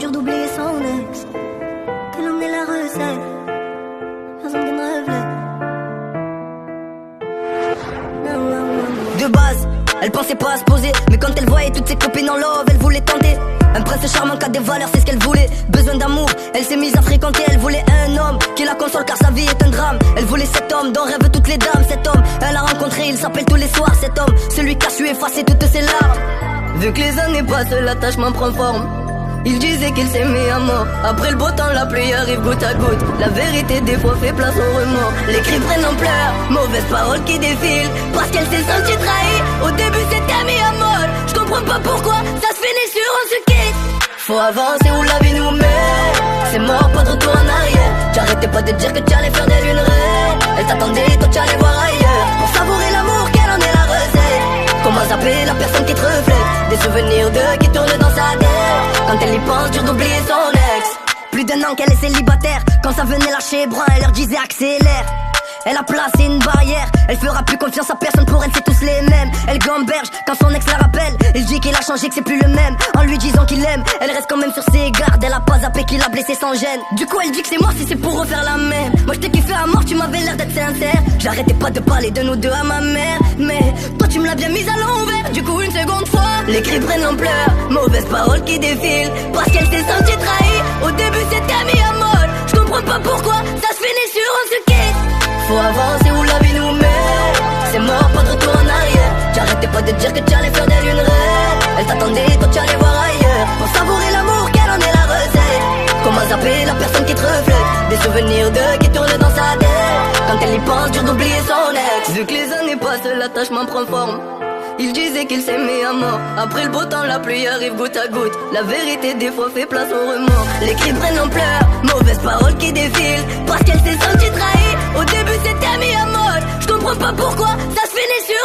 dur d'oublier son ex. Quelle en est la recette? Personne qui ne reflète. De base, elle pensait pas à se poser, mais quand elle voyait toutes ses copines en love, elle voulait tenter. Un prince charmant qui a des valeurs, c'est ce qu'elle voulait. Besoin d'amour, elle s'est mise à fréquenter. Elle voulait un homme qui la console car sa vie est un drame. Elle voulait cet homme dont rêvent toutes les dames. Cet homme, elle a rencontré, il s'appelle tous les soirs. Cet homme, celui qui a su effacer toutes ses larmes. Vu que les années passent, l'attachement prend forme. Il disait qu'il s'aimait à mort. Après le beau temps, la pluie arrive goutte à goutte. La vérité des fois fait place au remords. Les cris prennent ampleur, mauvaises paroles qui défilent. Parce qu'elle s'est sentie trahie. Au début c'était mis à mort. Je comprends pas pourquoi ça se finit sur on se quitte. Faut avancer où la vie nous mène. C'est mort, pas de retour en arrière. J'arrêtais pas de dire que tu allais faire d'elle une reine. Elle t'attendait, toi tu allais voir ailleurs. Pour savourer l'amour, quelle en est la recette? Comment s'appelle la personne qui te reflète? Des souvenirs d'eux qui tournent dans sa tête. Quand elle y pense, dur d'oublier son ex. Plus d'un an qu'elle est célibataire. Quand ça venait lâcher brun, elle leur disait accélère. Elle a placé une barrière. Elle fera plus confiance à personne, pour elle c'est tous les mêmes. Elle gamberge quand son ex la rappelle. Il dit qu'il a changé, que c'est plus le même. En lui disant qu'il aime, elle reste quand même sur ses gardes. Elle a pas zappé qu'il a blessé sans gêne. Du coup elle dit que c'est moi si c'est pour refaire la même. Moi je t'ai kiffé à mort, tu m'avais l'air d'être sincère. J'arrêtais pas de parler de nous deux à ma mère. Mais toi tu me l'as bien mise à l'envers. Du coup une seconde fois, les cris prennent ampleur. Mauvaises paroles qui défilent. Parce qu'elle s'est sentie trahie. Au début c'était mis à mort. Je comprends pas pourquoi ça se finit sur on se quitte. Faut avancer où la vie nous mène. C'est mort, pas de retour en arrière. J'arrêtais pas de dire que tu allais faire d'elle une reine. Elle t'attendait, toi tu allais voir ailleurs. Pour savourer l'amour, quelle en est la recette? Comment s'appelle la personne qui te reflète? Des souvenirs d'eux qui tournent dans sa tête. Quand elle y pense, dur d'oublier son ex. Vu que les années passent, l'attachement prend forme. Il disait qu'il s'aimait à mort. Après le beau temps, la pluie arrive goutte à goutte. La vérité des fois fait place au remords. Les cris prennent ampleur, mauvaises paroles qui défilent. Parce qu'elle s'est sentie trahie. Au début c'était mis à mort. Je comprends pas pourquoi ça se finit sur